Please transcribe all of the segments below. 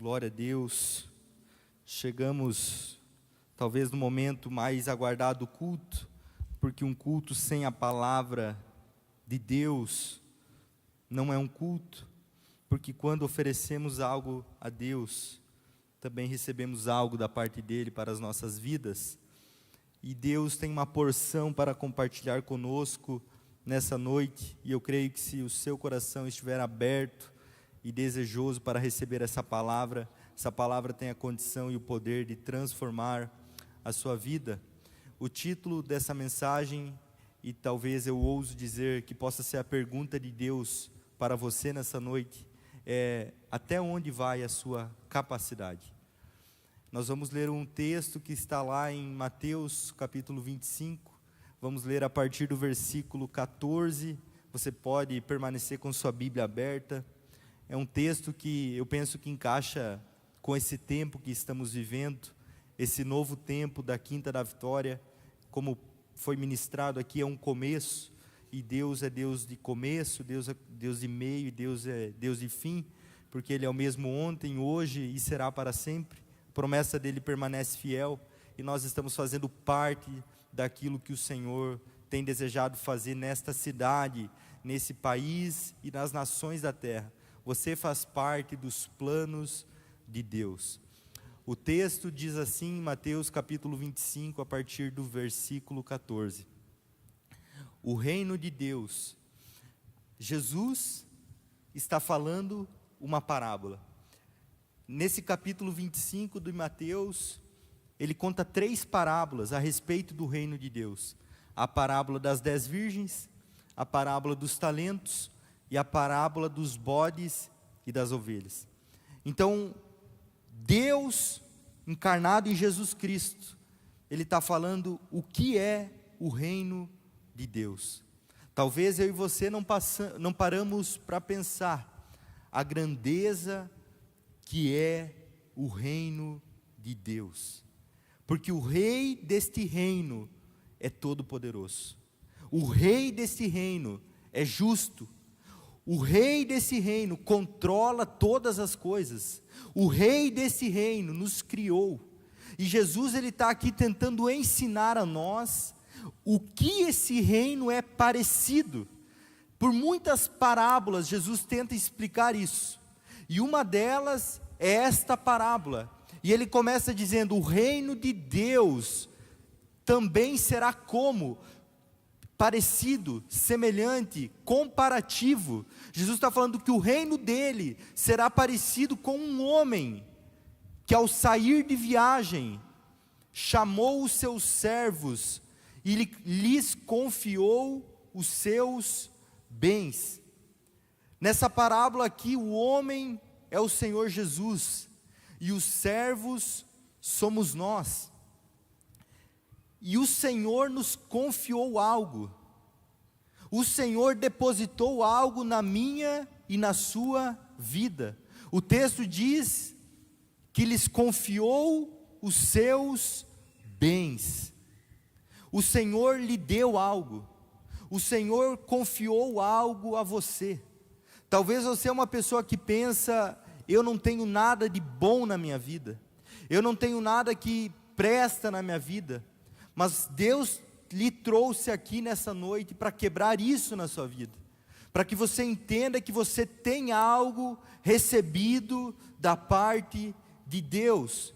Glória a Deus. Chegamos talvez no momento mais aguardado do culto, porque um culto sem a palavra de Deus não é um culto, porque quando oferecemos algo a Deus, também recebemos algo da parte dele para as nossas vidas, e Deus tem uma porção para compartilhar conosco nessa noite, e eu creio que se o seu coração estiver aberto e desejoso para receber essa palavra tem a condição e o poder de transformar a sua vida. O título dessa mensagem, e talvez eu ouso dizer que possa ser a pergunta de Deus para você nessa noite, é: até onde vai a sua capacidade? Nós vamos ler um texto que está lá em Mateus capítulo 25, vamos ler a partir do versículo 14, você pode permanecer com sua Bíblia aberta. É um texto que eu penso que encaixa com esse tempo que estamos vivendo, esse novo tempo da Quinta da Vitória, como foi ministrado aqui, é um começo, e Deus é Deus de começo, Deus é Deus de meio, e Deus é Deus de fim, porque Ele é o mesmo ontem, hoje e será para sempre. A promessa dEle permanece fiel, e nós estamos fazendo parte daquilo que o Senhor tem desejado fazer nesta cidade, nesse país e nas nações da terra. Você faz parte dos planos de Deus. O texto diz assim em Mateus capítulo 25, a partir do versículo 14. O reino de Deus. Jesus está falando uma parábola. Nesse capítulo 25 de Mateus, ele conta 3 parábolas a respeito do reino de Deus. A parábola das 10 virgens, a parábola dos talentos e a parábola dos bodes e das ovelhas. Então, Deus encarnado em Jesus Cristo, Ele está falando o que é o reino de Deus. Talvez eu e você não paramos para pensar a grandeza que é o reino de Deus, porque o rei deste reino é todo poderoso, o rei deste reino é justo, o rei desse reino controla todas as coisas, o rei desse reino nos criou, e Jesus ele está aqui tentando ensinar a nós o que esse reino é parecido. Por muitas parábolas Jesus tenta explicar isso, e uma delas é esta parábola, e ele começa dizendo: o reino de Deus também será como? Parecido, semelhante, comparativo. Jesus está falando que o reino dele será parecido com um homem que ao sair de viagem chamou os seus servos e lhes confiou os seus bens. Nessa parábola aqui, o homem é o Senhor Jesus e os servos somos nós. E o Senhor nos confiou algo, o Senhor depositou algo na minha e na sua vida. O texto diz que lhes confiou os seus bens. O Senhor lhe deu algo, o Senhor confiou algo a você. Talvez você é uma pessoa que pensa: eu não tenho nada de bom na minha vida, eu não tenho nada que presta na minha vida. Mas Deus lhe trouxe aqui nessa noite para quebrar isso na sua vida, para que você entenda que você tem algo recebido da parte de Deus.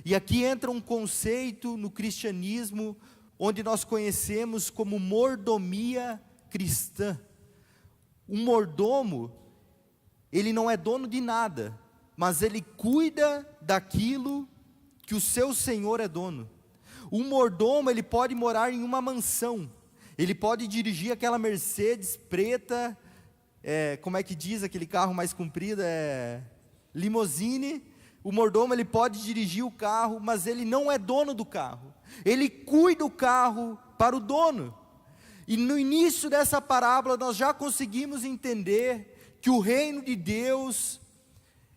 E aqui entra um conceito no cristianismo, onde nós conhecemos como mordomia cristã. Um mordomo, ele não é dono de nada, mas ele cuida daquilo que o seu Senhor é dono. Um mordomo, ele pode morar em uma mansão, ele pode dirigir aquela Mercedes preta, como é que diz aquele carro mais comprido, limousine. O mordomo ele pode dirigir o carro, mas ele não é dono do carro, ele cuida do carro para o dono. E no início dessa parábola nós já conseguimos entender que o reino de Deus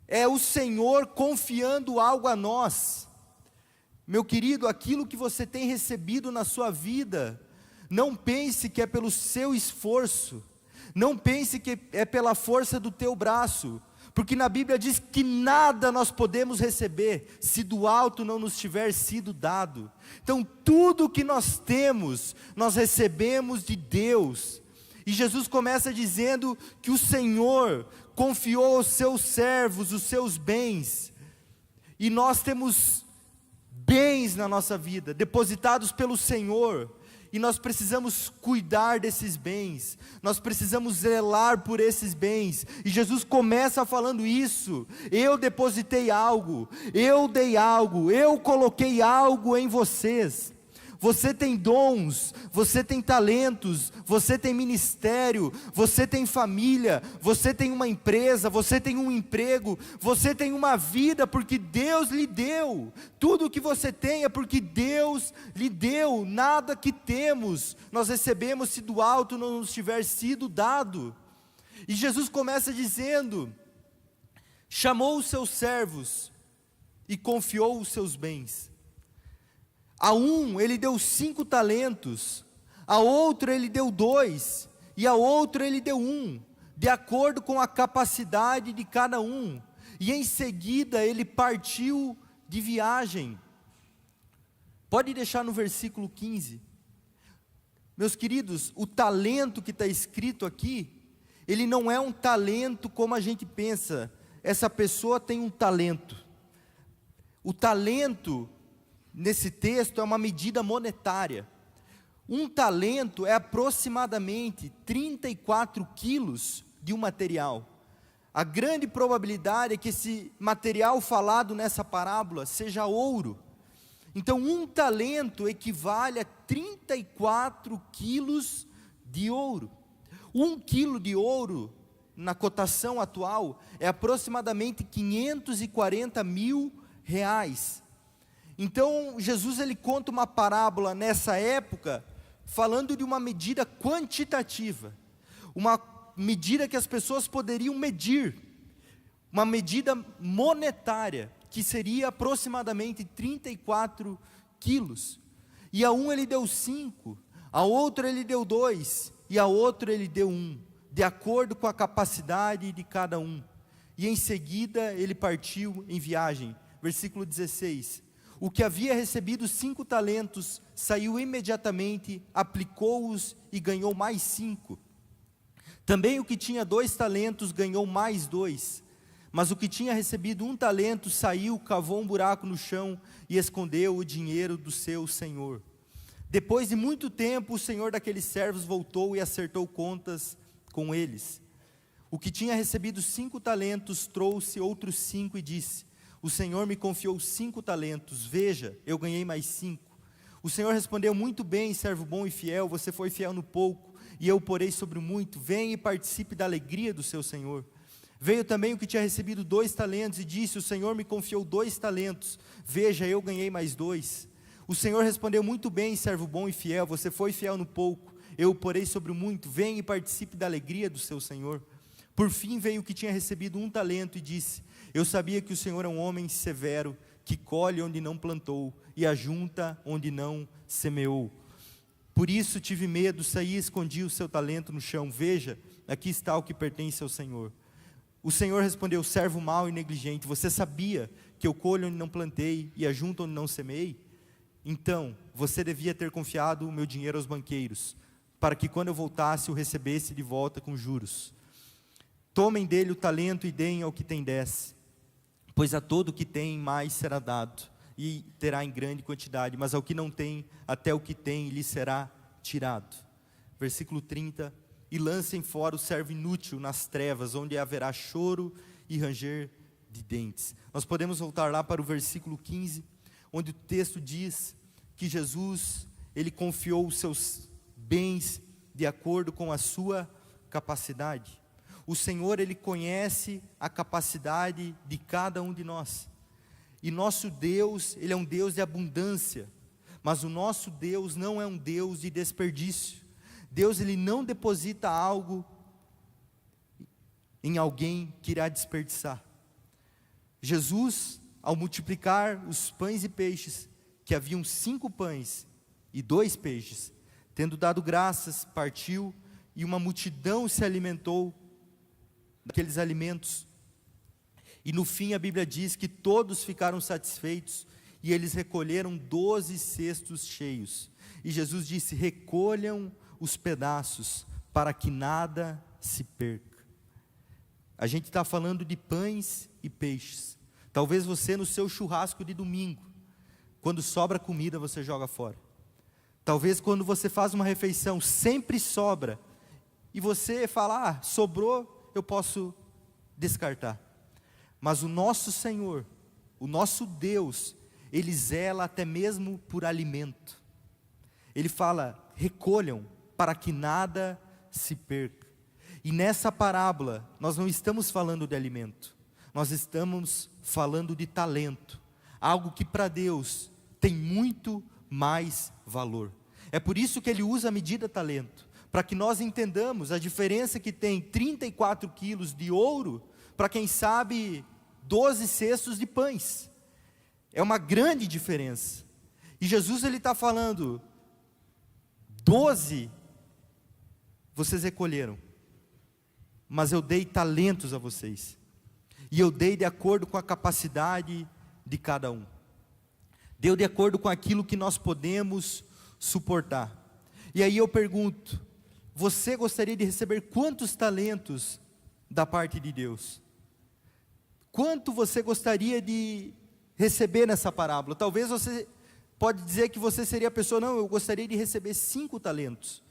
é o Senhor confiando algo a nós. Meu querido, aquilo que você tem recebido na sua vida, não pense que é pelo seu esforço, não pense que é pela força do teu braço, Porque na Bíblia diz que nada nós podemos receber se do alto não nos tiver sido dado. Então tudo que nós temos, nós recebemos de Deus. E Jesus começa dizendo que o Senhor confiou aos seus servos os seus bens. E nós temos bens na nossa vida, depositados pelo Senhor. E nós precisamos cuidar desses bens, nós precisamos zelar por esses bens. E Jesus começa falando isso: eu depositei algo, eu dei algo, eu coloquei algo em vocês. Você tem dons, você tem talentos, você tem ministério, você tem família, você tem uma empresa, você tem um emprego, você tem uma vida porque Deus lhe deu. Tudo o que você tem é porque Deus lhe deu. Nada que temos nós recebemos se do alto não nos tiver sido dado. E Jesus começa dizendo: chamou os seus servos e confiou os seus bens. A um ele deu 5 talentos, a outro ele deu 2, e a outro ele deu 1, de acordo com a capacidade de cada um. E em seguida ele partiu de viagem. Pode deixar no versículo 15. Meus queridos, o talento que está escrito aqui, ele não é um talento como a gente pensa, essa pessoa tem um talento. O talento nesse texto é uma medida monetária. Um talento é aproximadamente 34 quilos de um material. A grande probabilidade é que esse material falado nessa parábola seja ouro. Então um talento equivale a 34 quilos de ouro. 1 quilo de ouro, na cotação atual, é aproximadamente 540 mil reais. Então Jesus ele conta uma parábola nessa época, falando de uma medida quantitativa, uma medida que as pessoas poderiam medir, uma medida monetária, que seria aproximadamente 34 quilos. E a um ele deu 5, a outro ele deu 2, e a outro ele deu 1, de acordo com a capacidade de cada um. E em seguida ele partiu em viagem. Versículo 16. O que havia recebido 5 talentos, saiu imediatamente, aplicou-os e ganhou mais 5. Também o que tinha 2 talentos, ganhou mais 2. Mas o que tinha recebido 1 talento, saiu, cavou um buraco no chão e escondeu o dinheiro do seu senhor. Depois de muito tempo, o senhor daqueles servos voltou e acertou contas com eles. O que tinha recebido 5 talentos, trouxe outros 5 e disse: o Senhor me confiou 5 talentos, veja, eu ganhei mais 5. O Senhor respondeu: muito bem, servo bom e fiel, você foi fiel no pouco, e eu o porei sobre o muito, venha e participe da alegria do seu Senhor. Veio também o que tinha recebido 2 talentos, e disse: o Senhor me confiou 2 talentos, veja, eu ganhei mais 2. O Senhor respondeu: muito bem, servo bom e fiel, você foi fiel no pouco, eu o porei sobre o muito, venha e participe da alegria do seu Senhor. Por fim veio o que tinha recebido 1 talento, e disse: eu sabia que o Senhor é um homem severo, que colhe onde não plantou, e ajunta onde não semeou. Por isso tive medo, saí e escondi o seu talento no chão, veja, aqui está o que pertence ao Senhor. O Senhor respondeu: servo mau e negligente, você sabia que eu colho onde não plantei, e ajunto onde não semeei? Então, você devia ter confiado o meu dinheiro aos banqueiros, para que quando eu voltasse, o recebesse de volta com juros. Tomem dele o talento e deem ao que tem 10, pois a todo o que tem mais será dado, e terá em grande quantidade, mas ao que não tem, até o que tem lhe será tirado. Versículo 30, e lancem fora o servo inútil nas trevas, onde haverá choro e ranger de dentes. Nós podemos voltar lá para o versículo 15, onde o texto diz que Jesus, ele confiou os seus bens de acordo com a sua capacidade. O Senhor, ele conhece a capacidade de cada um de nós. E nosso Deus, ele é um Deus de abundância, mas o nosso Deus não é um Deus de desperdício. Deus, ele não deposita algo em alguém que irá desperdiçar. Jesus, ao multiplicar os pães e peixes, que haviam 5 pães e 2 peixes, tendo dado graças, partiu, e uma multidão se alimentou daqueles alimentos. E no fim a Bíblia diz que todos ficaram satisfeitos e eles recolheram 12 cestos cheios. E Jesus disse: recolham os pedaços para que nada se perca. A gente está falando de pães e peixes. Talvez você no seu churrasco de domingo, quando sobra comida você joga fora. Talvez quando você faz uma refeição sempre sobra e você fala: sobrou, eu posso descartar. Mas o nosso Senhor, o nosso Deus, Ele zela até mesmo por alimento. Ele fala: recolham para que nada se perca. E nessa parábola, nós não estamos falando de alimento, nós estamos falando de talento, algo que para Deus tem muito mais valor. É por isso que Ele usa a medida talento, para que nós entendamos a diferença que tem 34 quilos de ouro, para quem sabe 12 cestos de pães. É uma grande diferença. E Jesus ele está falando: 12 vocês recolheram, mas eu dei talentos a vocês, e eu dei de acordo com a capacidade de cada um. Deu de acordo com aquilo que nós podemos suportar. E aí eu pergunto: você gostaria de receber quantos talentos da parte de Deus? Quanto você gostaria de receber nessa parábola? Talvez você pode dizer que você seria a pessoa: não, eu gostaria de receber 5 talentos.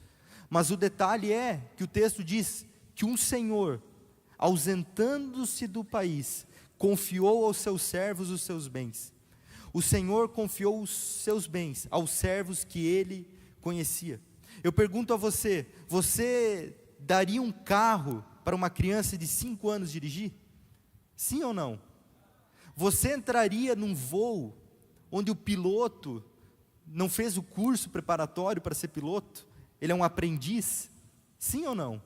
Mas o detalhe é que o texto diz que um senhor, ausentando-se do país, confiou aos seus servos os seus bens. O Senhor confiou os seus bens aos servos que ele conhecia. Eu pergunto a você: você daria um carro para uma criança de 5 anos dirigir? Sim ou não? Você entraria num voo onde o piloto não fez o curso preparatório para ser piloto? Ele é um aprendiz? Sim ou não?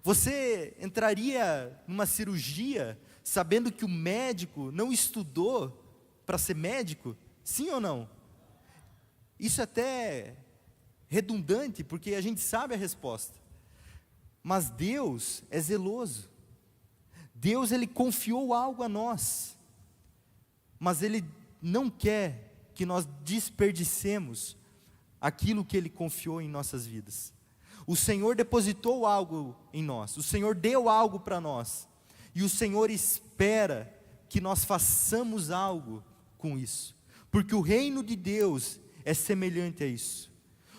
Você entraria numa cirurgia sabendo que o médico não estudou para ser médico? Sim ou não? Isso é até redundante, porque a gente sabe a resposta. Mas Deus é zeloso. Deus ele confiou algo a nós, mas Ele não quer que nós desperdicemos aquilo que Ele confiou em nossas vidas. O Senhor depositou algo em nós, o Senhor deu algo para nós, e o Senhor espera que nós façamos algo com isso, porque o reino de Deus é semelhante a isso.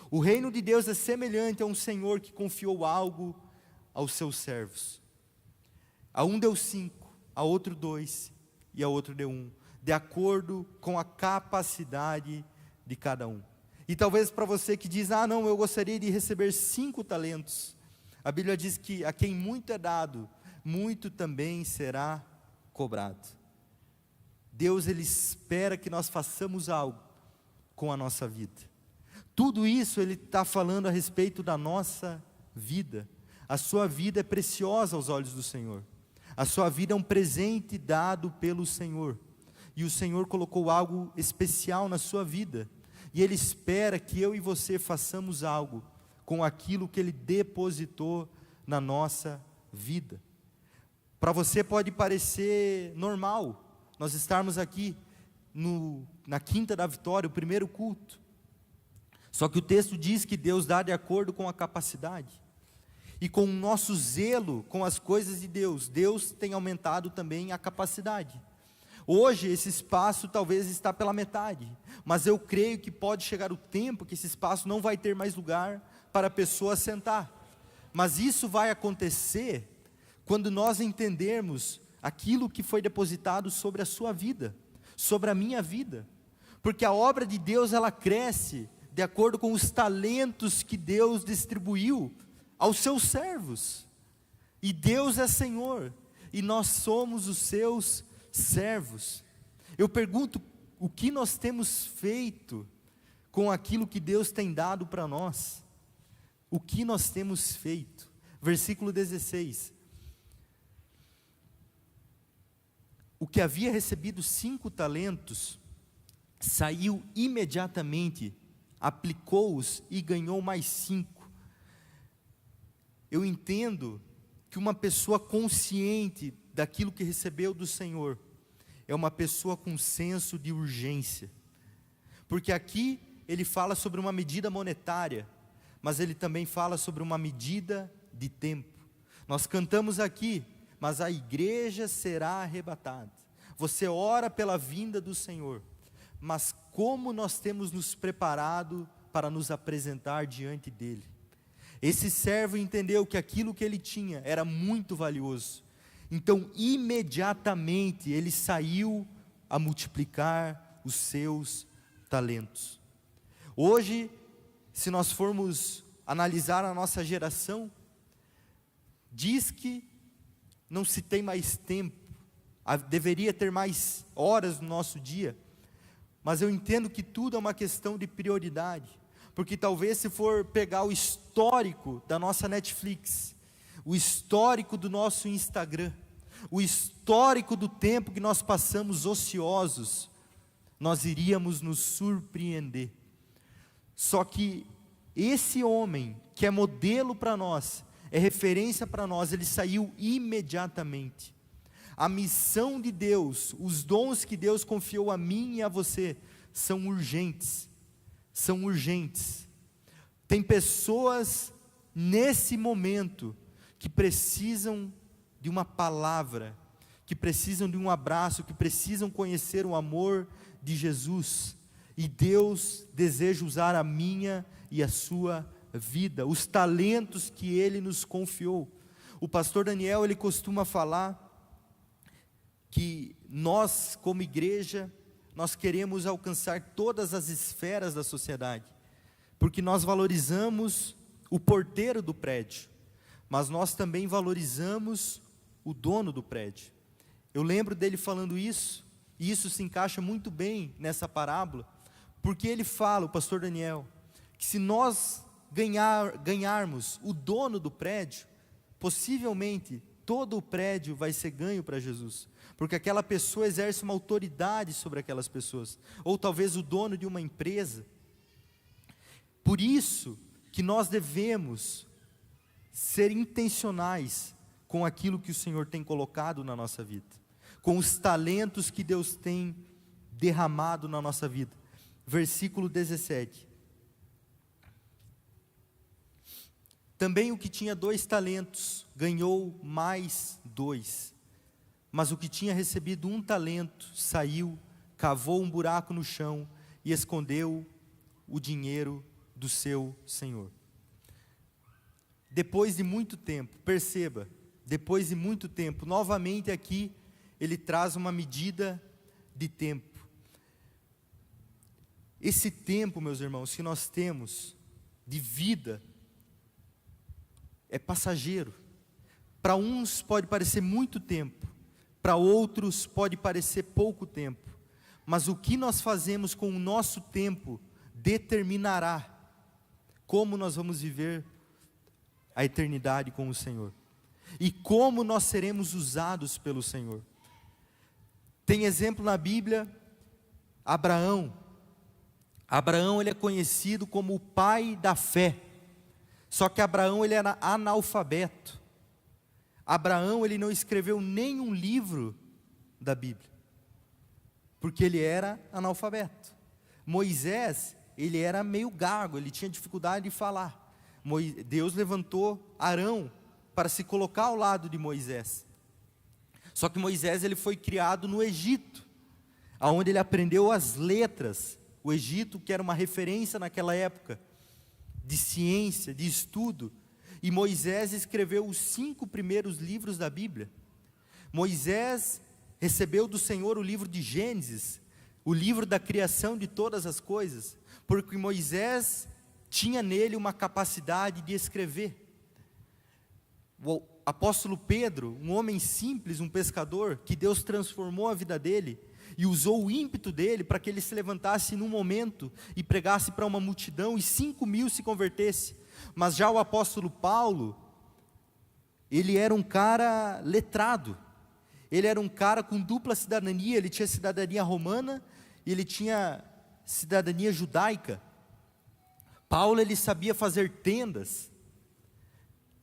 O reino de Deus é semelhante a um Senhor que confiou algo aos seus servos. A um deu 5, a outro 2 e a outro deu 1, de acordo com a capacidade de cada um. E talvez para você que diz: não, eu gostaria de receber 5 talentos. A Bíblia diz que a quem muito é dado, muito também será cobrado. Deus ele espera que nós façamos algo com a nossa vida. Tudo isso ele está falando a respeito da nossa vida. A sua vida é preciosa aos olhos do Senhor. A sua vida é um presente dado pelo Senhor. E o Senhor colocou algo especial na sua vida. E Ele espera que eu e você façamos algo com aquilo que Ele depositou na nossa vida. Para você pode parecer normal nós estarmos aqui na Quinta da Vitória, o primeiro culto. Só que o texto diz que Deus dá de acordo com a capacidade. E com o nosso zelo com as coisas de Deus, Deus tem aumentado também a capacidade. Hoje esse espaço talvez está pela metade, mas eu creio que pode chegar o tempo que esse espaço não vai ter mais lugar para a pessoa sentar. Mas isso vai acontecer quando nós entendermos aquilo que foi depositado sobre a sua vida, sobre a minha vida. Porque a obra de Deus ela cresce de acordo com os talentos que Deus distribuiu aos seus servos. E Deus é Senhor, e nós somos os seus servos. Eu pergunto: o que nós temos feito com aquilo que Deus tem dado para nós? O que nós temos feito? Versículo 16. O que havia recebido 5 talentos, saiu imediatamente, aplicou-os e ganhou mais 5. Eu entendo que uma pessoa consciente daquilo que recebeu do Senhor, é uma pessoa com senso de urgência. Porque aqui ele fala sobre uma medida monetária, mas ele também fala sobre uma medida de tempo. Nós cantamos aqui, mas a igreja será arrebatada. Você ora pela vinda do Senhor, mas como nós temos nos preparado para nos apresentar diante dele? Esse servo entendeu que aquilo que ele tinha era muito valioso, então imediatamente ele saiu a multiplicar os seus talentos. Hoje, se nós formos analisar a nossa geração, diz que não se tem mais tempo, deveria ter mais horas no nosso dia, mas eu entendo que tudo é uma questão de prioridade, porque talvez se for pegar o histórico da nossa Netflix, o histórico do nosso Instagram, o histórico do tempo que nós passamos ociosos, nós iríamos nos surpreender. Só que esse homem, que é modelo para nós, é referência para nós, ele saiu imediatamente. A missão de Deus, os dons que Deus confiou a mim e a você, são urgentes. São urgentes. Tem pessoas nesse momento que precisam de uma palavra, que precisam de um abraço, que precisam conhecer o amor de Jesus. E Deus deseja usar a minha e a sua vida, os talentos que Ele nos confiou. O pastor Daniel, ele costuma falar que nós, como igreja, nós queremos alcançar todas as esferas da sociedade, porque nós valorizamos o porteiro do prédio, mas nós também valorizamos o dono do prédio. Eu lembro dele falando isso, e isso se encaixa muito bem nessa parábola, porque ele fala, o pastor Daniel, que se nós ganharmos o dono do prédio, possivelmente todo o prédio vai ser ganho para Jesus, porque aquela pessoa exerce uma autoridade sobre aquelas pessoas, ou talvez o dono de uma empresa. Por isso que nós devemos ser intencionais com aquilo que o Senhor tem colocado na nossa vida, com os talentos que Deus tem derramado na nossa vida. Versículo 17. Também o que tinha 2 talentos, ganhou mais 2. Mas o que tinha recebido 1 talento, saiu, cavou um buraco no chão e escondeu o dinheiro do seu senhor. Depois de muito tempo, perceba, depois de muito tempo, novamente aqui, ele traz uma medida de tempo. Esse tempo, meus irmãos, que nós temos de vida, é passageiro. Para uns pode parecer muito tempo, para outros pode parecer pouco tempo, mas o que nós fazemos com o nosso tempo determinará como nós vamos viver a eternidade com o Senhor, e como nós seremos usados pelo Senhor. Tem exemplo na Bíblia, Abraão. Abraão, ele é conhecido como o pai da fé, só que Abraão, ele era analfabeto. Abraão, ele não escreveu nenhum livro da Bíblia, porque ele era analfabeto. Moisés, ele era meio gago, ele tinha dificuldade de falar. Deus levantou Arão para se colocar ao lado de Moisés. Só que Moisés, ele foi criado no Egito, onde ele aprendeu as letras. O Egito, que era uma referência naquela época, de ciência, de estudo. E Moisés escreveu os 5 primeiros livros da Bíblia. Moisés recebeu do Senhor o livro de Gênesis, o livro da criação de todas as coisas, porque Moisés tinha nele uma capacidade de escrever. O apóstolo Pedro, um homem simples, um pescador, que Deus transformou a vida dele, e usou o ímpeto dele para que ele se levantasse num momento e pregasse para uma multidão e 5.000 se convertessem. Mas já o apóstolo Paulo, ele era um cara letrado, ele era um cara com dupla cidadania, ele tinha cidadania romana e ele tinha cidadania judaica. Paulo, ele sabia fazer tendas,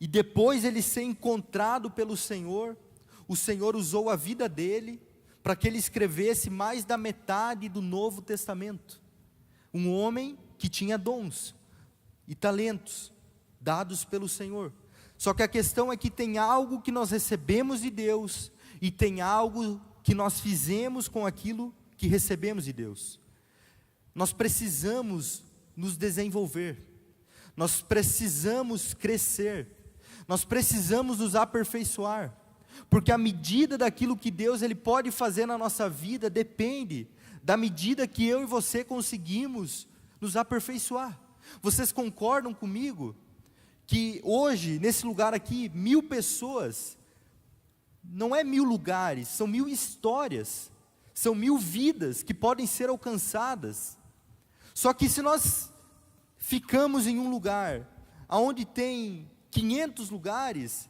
e depois ele ser encontrado pelo Senhor, o Senhor usou a vida dele para que ele escrevesse mais da metade do Novo Testamento. Um homem que tinha dons e talentos dados pelo Senhor. Só que a questão é que tem algo que nós recebemos de Deus e tem algo que nós fizemos com aquilo que recebemos de Deus. Nós precisamos nos desenvolver, nós precisamos crescer, nós precisamos nos aperfeiçoar, porque a medida daquilo que Deus ele pode fazer na nossa vida depende da medida que eu e você conseguimos nos aperfeiçoar. Vocês concordam comigo que hoje, nesse lugar aqui, 1000 pessoas, não é 1000 lugares, são 1000 histórias, são 1000 vidas que podem ser alcançadas. Só que se nós ficamos em um lugar onde tem 500 lugares,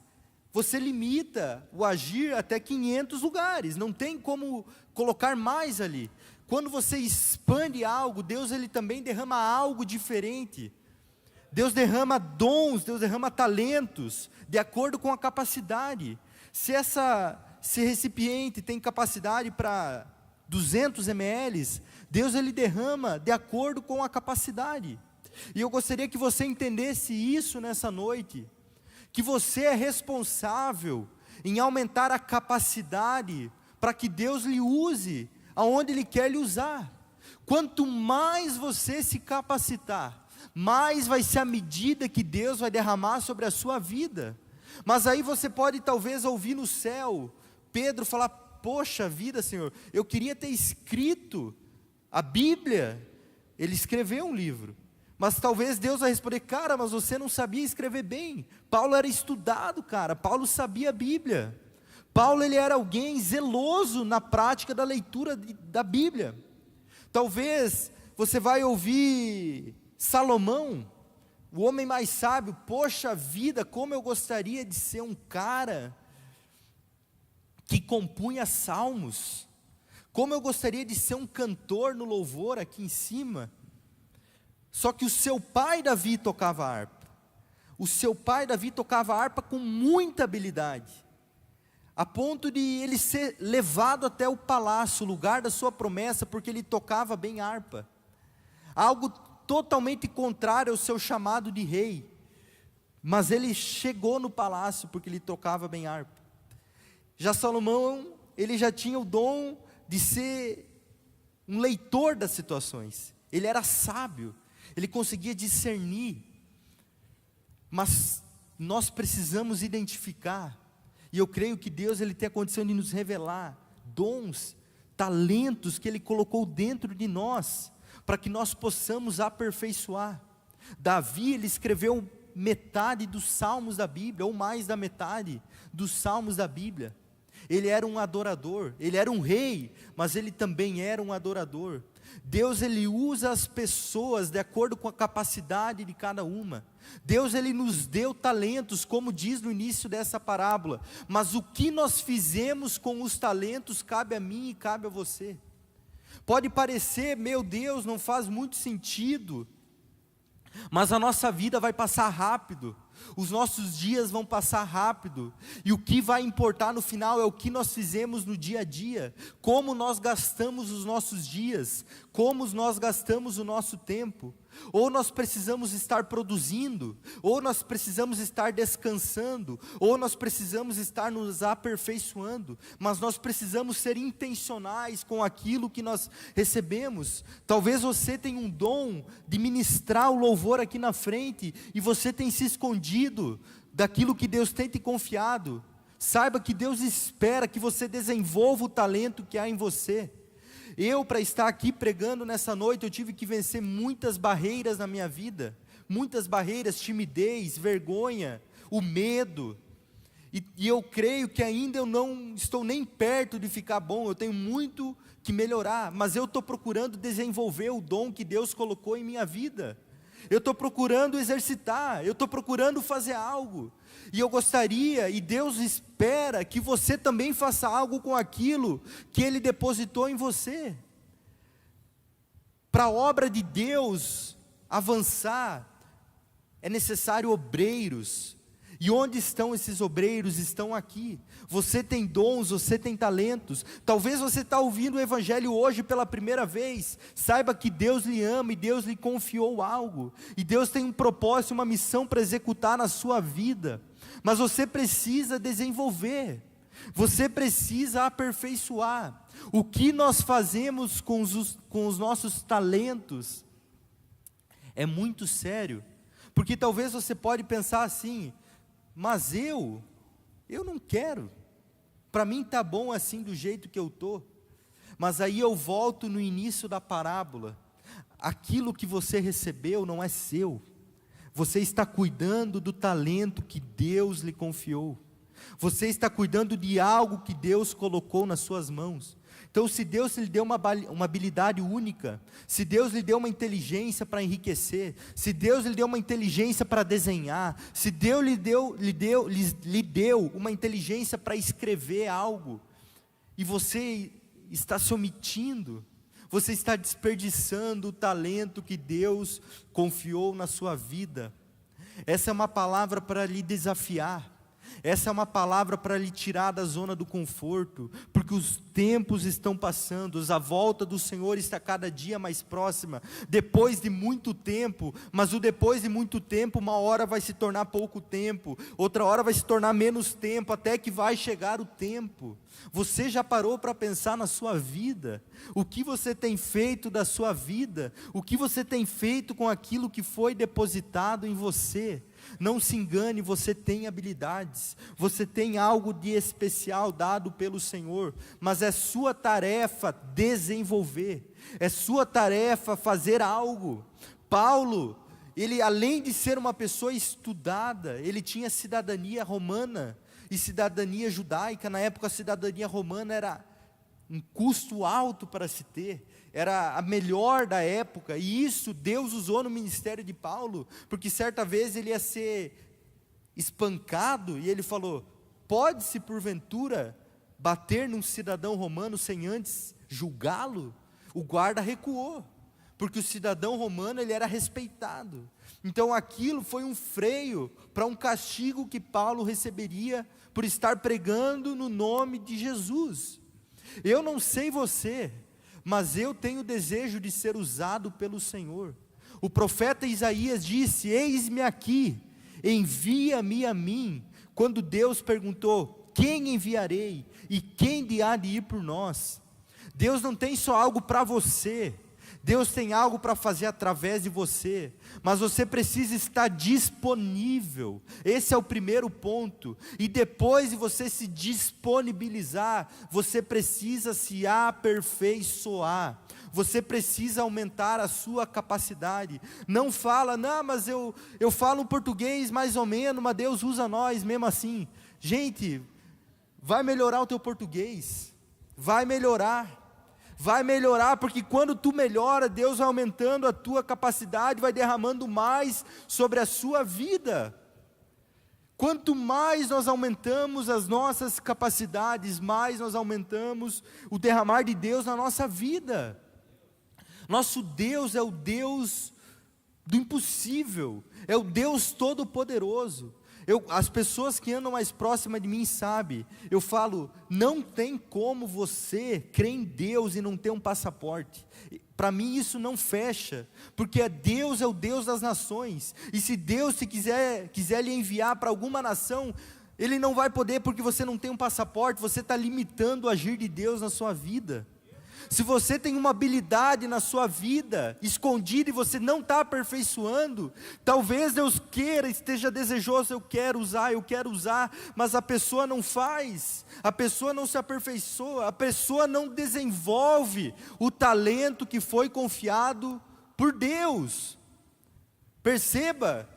você limita o agir até 500 lugares, não tem como colocar mais ali. Quando você expande algo, Deus ele também derrama algo diferente. Deus derrama dons, Deus derrama talentos, de acordo com a capacidade. Se esse recipiente tem capacidade para 200 ml, Deus ele derrama de acordo com a capacidade. E eu gostaria que você entendesse isso nessa noite, que você é responsável em aumentar a capacidade para que Deus lhe use aonde Ele quer lhe usar. Quanto mais você se capacitar, mais vai ser a medida que Deus vai derramar sobre a sua vida. Mas aí você pode talvez ouvir no céu Pedro falar: poxa vida, Senhor, eu queria ter escrito a Bíblia. Ele escreveu um livro, mas talvez Deus vai responder: cara, mas você não sabia escrever bem. Paulo era estudado, cara, Paulo sabia a Bíblia. Paulo ele era alguém zeloso na prática da leitura da Bíblia. Talvez você vai ouvir Salomão, o homem mais sábio: poxa vida, como eu gostaria de ser um cara que compunha salmos, como eu gostaria de ser um cantor no louvor aqui em cima. Só que o seu pai Davi tocava harpa, o seu pai Davi tocava harpa com muita habilidade, a ponto de ele ser levado até o palácio, o lugar da sua promessa, porque ele tocava bem harpa, algo totalmente contrário ao seu chamado de rei, mas ele chegou no palácio porque ele tocava bem harpa. Já Salomão, ele já tinha o dom de ser um leitor das situações, ele era sábio, ele conseguia discernir, mas nós precisamos identificar, e eu creio que Deus ele tem a condição de nos revelar dons, talentos que Ele colocou dentro de nós, para que nós possamos aperfeiçoar. Davi, ele escreveu metade dos salmos da Bíblia, ou mais da metade dos salmos da Bíblia. Ele era um adorador, ele era um rei, mas ele também era um adorador. Deus ele usa as pessoas de acordo com a capacidade de cada uma. Deus ele nos deu talentos, como diz no início dessa parábola, mas o que nós fizemos com os talentos cabe a mim e cabe a você. Pode parecer, meu Deus, não faz muito sentido, mas a nossa vida vai passar rápido, os nossos dias vão passar rápido, e o que vai importar no final é o que nós fizemos no dia a dia, como nós gastamos os nossos dias, como nós gastamos o nosso tempo. Ou nós precisamos estar produzindo, ou nós precisamos estar descansando, ou nós precisamos estar nos aperfeiçoando, mas nós precisamos ser intencionais com aquilo que nós recebemos. Talvez você tenha um dom de ministrar o louvor aqui na frente, e você tem se escondido daquilo que Deus tem te confiado. Saiba que Deus espera que você desenvolva o talento que há em você. Para estar aqui pregando nessa noite, eu tive que vencer muitas barreiras na minha vida, muitas barreiras, timidez, vergonha, o medo, e eu creio que ainda eu não estou nem perto de ficar bom, eu tenho muito que melhorar, mas eu estou procurando desenvolver o dom que Deus colocou em minha vida, eu estou procurando exercitar, eu estou procurando fazer algo, e eu gostaria, e Deus espera que você também faça algo com aquilo que Ele depositou em você. Para a obra de Deus avançar, é necessário obreiros, E onde estão esses obreiros? Estão aqui. Você tem dons, você tem talentos. Talvez você está ouvindo o Evangelho hoje pela primeira vez. Saiba que Deus lhe ama e Deus lhe confiou algo. E Deus tem um propósito, uma missão para executar na sua vida. Mas você precisa desenvolver. Você precisa aperfeiçoar. O que nós fazemos com os nossos talentos é muito sério. Porque talvez você pode pensar assim: mas eu não quero, para mim está bom assim do jeito que eu estou. Mas aí eu volto no início da parábola: aquilo que você recebeu não é seu, você está cuidando do talento que Deus lhe confiou, você está cuidando de algo que Deus colocou nas suas mãos. Então, se Deus lhe deu uma habilidade única, se Deus lhe deu uma inteligência para enriquecer, se Deus lhe deu uma inteligência para desenhar, se Deus lhe deu uma inteligência para escrever algo, e você está se omitindo, você está desperdiçando o talento que Deus confiou na sua vida. Essa é uma palavra para lhe desafiar. Essa é uma palavra para lhe tirar da zona do conforto, porque os tempos estão passando, a volta do Senhor está cada dia mais próxima, depois de muito tempo, mas o depois de muito tempo, uma hora vai se tornar pouco tempo, outra hora vai se tornar menos tempo, até que vai chegar o tempo. Você já parou para pensar na sua vida? O que você tem feito da sua vida? O que você tem feito com aquilo que foi depositado em você? Não se engane, você tem habilidades, você tem algo de especial dado pelo Senhor, mas é sua tarefa desenvolver, é sua tarefa fazer algo. Paulo, ele além de ser uma pessoa estudada, ele tinha cidadania romana e cidadania judaica. Na época a cidadania romana era um custo alto para se ter, era a melhor da época, e isso Deus usou no ministério de Paulo, porque certa vez ele ia ser espancado, e ele falou: pode-se porventura bater num cidadão romano sem antes julgá-lo? O guarda recuou, porque o cidadão romano ele era respeitado. Então aquilo foi um freio para um castigo que Paulo receberia por estar pregando no nome de Jesus. Eu não sei você, mas eu tenho desejo de ser usado pelo Senhor. O profeta Isaías disse: eis-me aqui, envia-me a mim. Quando Deus perguntou: quem enviarei? E quem há de ir por nós? Deus não tem só algo para você, Deus tem algo para fazer através de você, mas você precisa estar disponível. Esse é o primeiro ponto. E depois de você se disponibilizar, você precisa se aperfeiçoar. Você precisa aumentar a sua capacidade. Não fala: não, mas eu falo um português mais ou menos, mas Deus usa nós mesmo assim. Gente, vai melhorar o teu português, vai melhorar, porque quando tu melhora, Deus vai aumentando a tua capacidade, vai derramando mais sobre a sua vida. Quanto mais nós aumentamos as nossas capacidades, mais nós aumentamos o derramar de Deus na nossa vida. Nosso Deus é o Deus do impossível, é o Deus todo-poderoso. As pessoas que andam mais próximas de mim sabem, eu falo: não tem como você crer em Deus e não ter um passaporte. Para mim isso não fecha, porque Deus é o Deus das nações, e se Deus quiser lhe enviar para alguma nação, Ele não vai poder, porque você não tem um passaporte. Você está limitando o agir de Deus na sua vida. Se você tem uma habilidade na sua vida escondida e você não está aperfeiçoando, talvez Deus esteja desejoso: eu quero usar, mas a pessoa não faz, a pessoa não se aperfeiçoa, a pessoa não desenvolve o talento que foi confiado por Deus. Perceba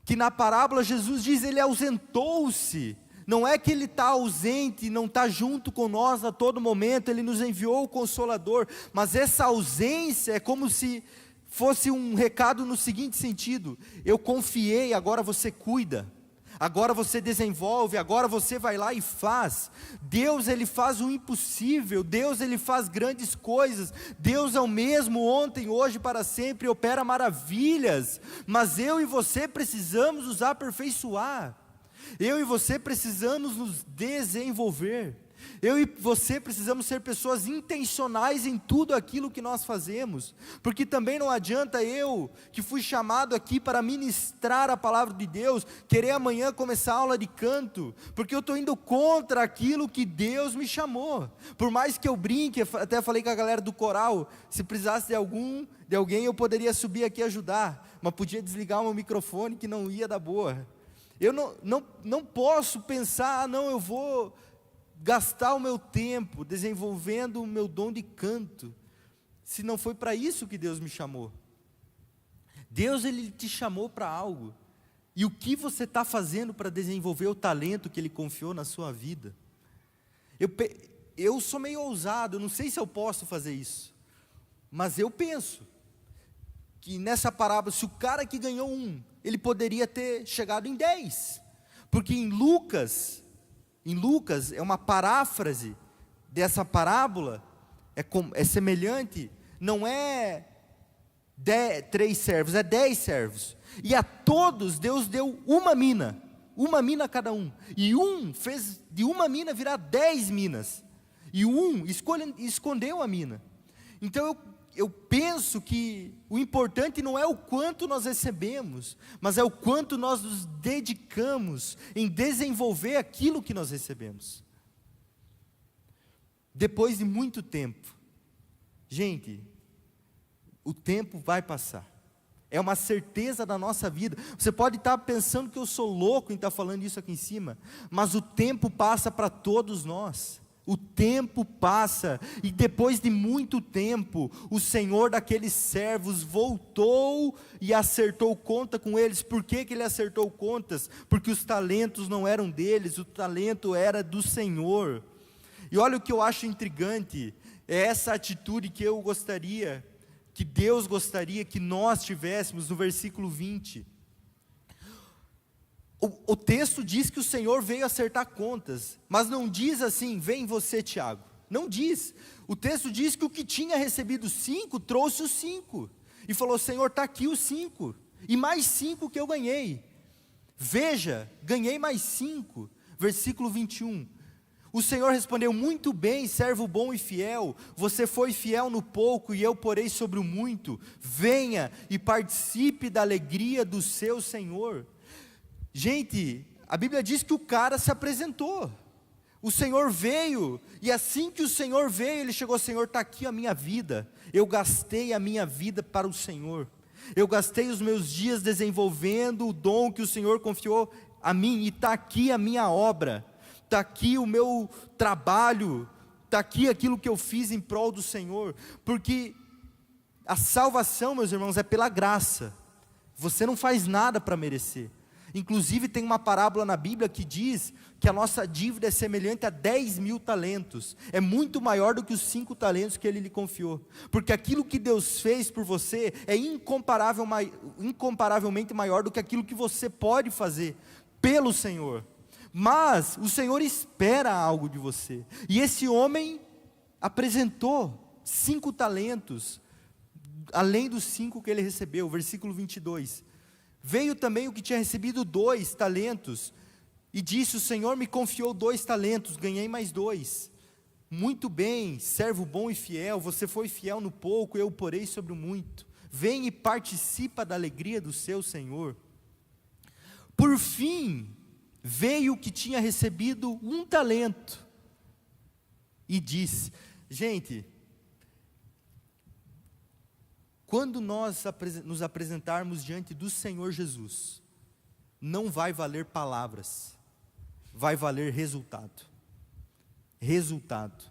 que na parábola Jesus diz: Ele ausentou-se. Não é que Ele está ausente, não está junto com nós a todo momento, Ele nos enviou o Consolador, mas essa ausência é como se fosse um recado no seguinte sentido: eu confiei, agora você cuida, agora você desenvolve, agora você vai lá e faz. Deus, Ele faz o impossível, Deus, Ele faz grandes coisas, Deus é o mesmo ontem, hoje, para sempre, opera maravilhas, mas eu e você precisamos nos aperfeiçoar, eu e você precisamos nos desenvolver, eu e você precisamos ser pessoas intencionais em tudo aquilo que nós fazemos, porque também não adianta eu, que fui chamado aqui para ministrar a palavra de Deus, querer amanhã começar a aula de canto, porque eu estou indo contra aquilo que Deus me chamou. Por mais que eu brinque, até falei com a galera do coral, se precisasse de alguém eu poderia subir aqui e ajudar, mas podia desligar o meu microfone que não ia dar boa. Eu não posso pensar, não, eu vou gastar o meu tempo desenvolvendo o meu dom de canto, se não foi para isso que Deus me chamou. Deus, Ele te chamou para algo, e o que você está fazendo para desenvolver o talento que Ele confiou na sua vida? Eu sou meio ousado, não sei se eu posso fazer isso, mas eu penso que nessa parábola, se o cara que ganhou 1, ele poderia ter chegado em 10, porque em Lucas é uma paráfrase dessa parábola, é semelhante, não é 3 servos, é 10 servos, e a todos Deus deu uma mina a cada um, e fez de uma mina virar 10 minas, e escondeu a mina. Então eu penso que o importante não é o quanto nós recebemos, mas é o quanto nós nos dedicamos em desenvolver aquilo que nós recebemos. Depois de muito tempo, gente, o tempo vai passar, é uma certeza da nossa vida. Você pode estar pensando que eu sou louco em estar falando isso aqui em cima, mas o tempo passa para todos nós. O tempo passa, e depois de muito tempo, o Senhor daqueles servos voltou e acertou conta com eles. Por que Ele acertou contas? Porque os talentos não eram deles, o talento era do Senhor. E olha o que eu acho intrigante, é essa atitude que eu gostaria, que Deus gostaria que nós tivéssemos no versículo 20. O texto diz que o Senhor veio acertar contas, mas não diz assim, vem você, Tiago, não diz. O texto diz que o que tinha recebido 5, trouxe os 5, e falou, Senhor, está aqui os 5, e mais 5 que eu ganhei, veja, ganhei mais 5, versículo 21, o Senhor respondeu, muito bem, servo bom e fiel, você foi fiel no pouco, e eu porei sobre o muito, venha e participe da alegria do seu Senhor. Gente, a Bíblia diz que o cara se apresentou, o Senhor veio, e assim que o Senhor veio, ele chegou, Senhor, está aqui a minha vida, eu gastei a minha vida para o Senhor, eu gastei os meus dias desenvolvendo o dom que o Senhor confiou a mim, e está aqui a minha obra, está aqui o meu trabalho, está aqui aquilo que eu fiz em prol do Senhor, porque a salvação, meus irmãos, é pela graça, você não faz nada para merecer. Inclusive tem uma parábola na Bíblia que diz que a nossa dívida é semelhante a 10.000 talentos, é muito maior do que os 5 talentos que Ele lhe confiou, porque aquilo que Deus fez por você é incomparavelmente maior do que aquilo que você pode fazer pelo Senhor, mas o Senhor espera algo de você, e esse homem apresentou 5 talentos, além dos 5 que ele recebeu, versículo 22, veio também o que tinha recebido 2 talentos, e disse, o Senhor me confiou 2 talentos, ganhei mais 2, muito bem, servo bom e fiel, você foi fiel no pouco, eu porei sobre o muito, vem e participa da alegria do seu Senhor. Por fim, veio o que tinha recebido 1 talento, e disse, gente, quando nós nos apresentarmos diante do Senhor Jesus, não vai valer palavras, vai valer resultado. Resultado.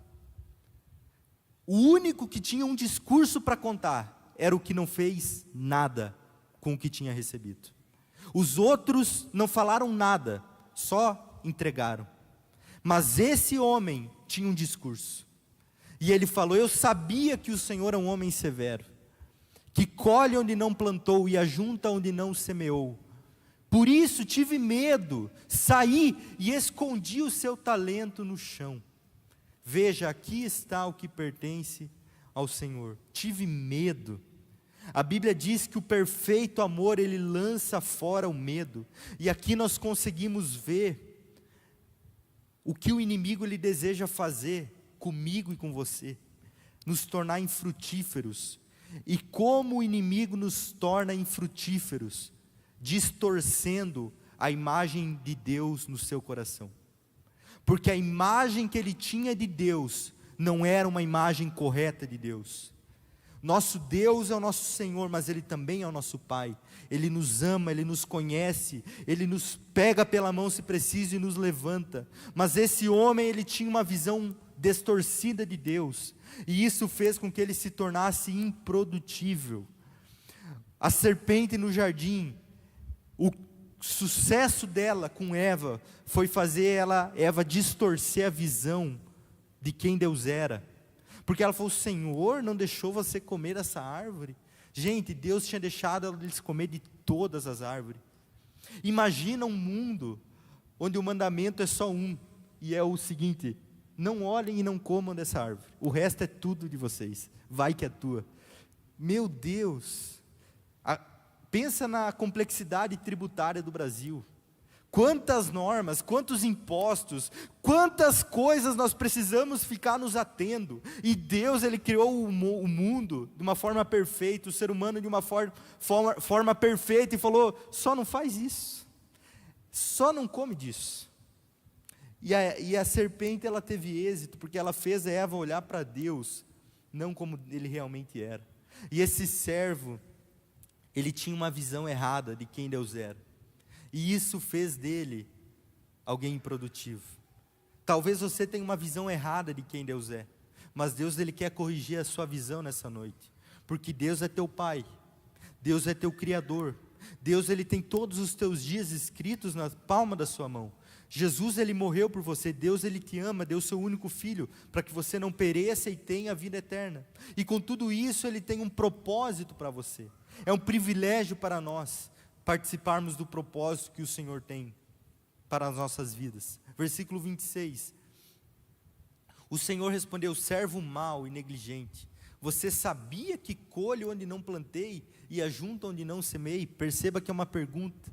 O único que tinha um discurso para contar, era o que não fez nada com o que tinha recebido. Os outros não falaram nada, só entregaram. Mas esse homem tinha um discurso, e ele falou, eu sabia que o Senhor é um homem severo, que colhe onde não plantou e ajunta onde não semeou. Por isso tive medo, saí e escondi o seu talento no chão. Veja, aqui está o que pertence ao Senhor. Tive medo. A Bíblia diz que o perfeito amor, ele lança fora o medo. E aqui nós conseguimos ver o que o inimigo ele deseja fazer comigo e com você. Nos tornar infrutíferos. E como o inimigo nos torna infrutíferos, distorcendo a imagem de Deus no seu coração. Porque a imagem que ele tinha de Deus não era uma imagem correta de Deus. Nosso Deus é o nosso Senhor, mas Ele também é o nosso Pai. Ele nos ama, Ele nos conhece, Ele nos pega pela mão se preciso e nos levanta. Mas esse homem, ele tinha uma visão distorcida de Deus, e isso fez com que ele se tornasse improdutível. A serpente no jardim, o sucesso dela com Eva foi fazer Eva distorcer a visão de quem Deus era, porque ela falou: o Senhor não deixou você comer essa árvore. Gente, Deus tinha deixado eles comer de todas as árvores. Imagina um mundo onde o mandamento é só um, e é o seguinte: não olhem e não comam dessa árvore, o resto é tudo de vocês, vai que é tua. Meu Deus, pensa na complexidade tributária do Brasil. Quantas normas, quantos impostos, quantas coisas nós precisamos ficar nos atendo. E Deus, Ele criou o mundo de uma forma perfeita, o ser humano de uma forma perfeita, e falou: só não faz isso, só não come disso. E a serpente, ela teve êxito, porque ela fez a Eva olhar para Deus, não como ele realmente era. E esse servo, ele tinha uma visão errada de quem Deus era. E isso fez dele alguém improdutivo. Talvez você tenha uma visão errada de quem Deus é, mas Deus, Ele quer corrigir a sua visão nessa noite, porque Deus é teu Pai, Deus é teu Criador, Deus, Ele tem todos os teus dias escritos na palma da sua mão. Jesus, Ele morreu por você. Deus, Ele te ama, deu seu único Filho, para que você não pereça e tenha a vida eterna. E com tudo isso, Ele tem um propósito para você. É um privilégio para nós participarmos do propósito que o Senhor tem para as nossas vidas. Versículo 26. O Senhor respondeu: servo mau e negligente, você sabia que colho onde não plantei e ajunto onde não semei? Perceba que é uma pergunta.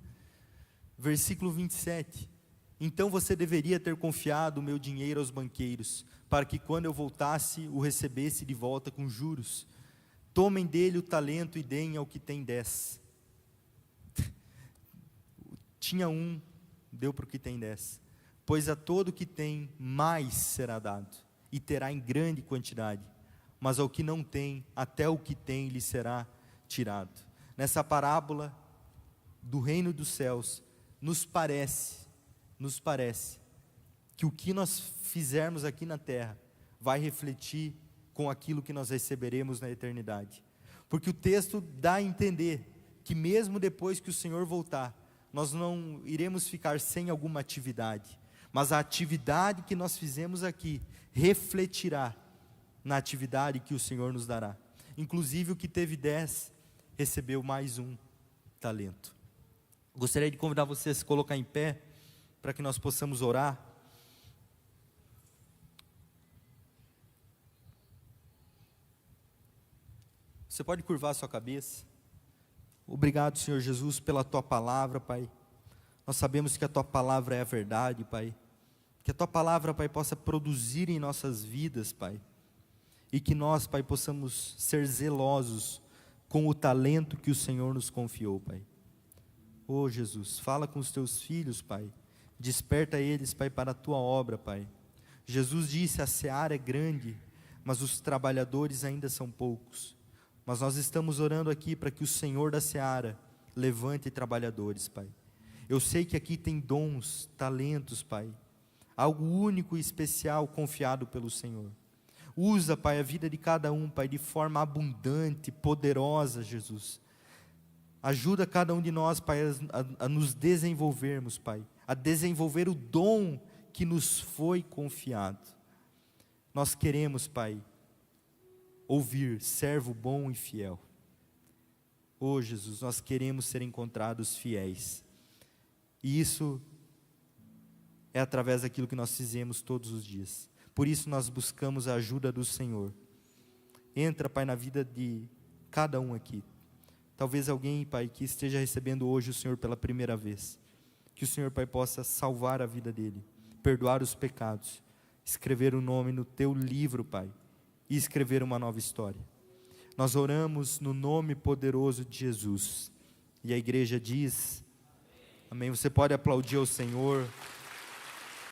Versículo 27. Então você deveria ter confiado o meu dinheiro aos banqueiros, para que quando eu voltasse, o recebesse de volta com juros. Tomem dele o talento e deem ao que tem 10. Tinha um, deu para o que tem 10. Pois a todo que tem, mais será dado, e terá em grande quantidade. Mas ao que não tem, até o que tem lhe será tirado. Nessa parábola do reino dos céus, nos parece que o que nós fizermos aqui na terra vai refletir com aquilo que nós receberemos na eternidade. Porque o texto dá a entender que mesmo depois que o Senhor voltar, nós não iremos ficar sem alguma atividade, mas a atividade que nós fizemos aqui refletirá na atividade que o Senhor nos dará. Inclusive o que teve 10, recebeu mais um talento. Gostaria de convidar você a se colocar em pé, para que nós possamos orar. Você pode curvar a sua cabeça. Obrigado, Senhor Jesus, pela Tua palavra, Pai. Nós sabemos que a Tua palavra é a verdade, Pai. Que a Tua palavra, Pai, possa produzir em nossas vidas, Pai. E que nós, Pai, possamos ser zelosos com o talento que o Senhor nos confiou, Pai. Oh, Jesus, fala com os Teus filhos, Pai. Desperta eles, Pai, para a Tua obra, Pai. Jesus disse: a seara é grande, mas os trabalhadores ainda são poucos. Mas nós estamos orando aqui para que o Senhor da seara levante trabalhadores, Pai. Eu sei que aqui tem dons, talentos, Pai. Algo único e especial confiado pelo Senhor. Usa, Pai, a vida de cada um, Pai, de forma abundante, poderosa, Jesus. Ajuda cada um de nós, Pai, a nos desenvolvermos, Pai. A desenvolver o dom que nos foi confiado. Nós queremos, Pai, ouvir: servo bom e fiel. Oh, Jesus, nós queremos ser encontrados fiéis. E isso é através daquilo que nós fizemos todos os dias. Por isso nós buscamos a ajuda do Senhor. Entra, Pai, na vida de cada um aqui. Talvez alguém, Pai, que esteja recebendo hoje o Senhor pela primeira vez. Que o Senhor, Pai, possa salvar a vida dele, perdoar os pecados, escrever o nome no teu livro, Pai, e escrever uma nova história. Nós oramos no nome poderoso de Jesus. E a igreja diz: amém. Você pode aplaudir ao Senhor.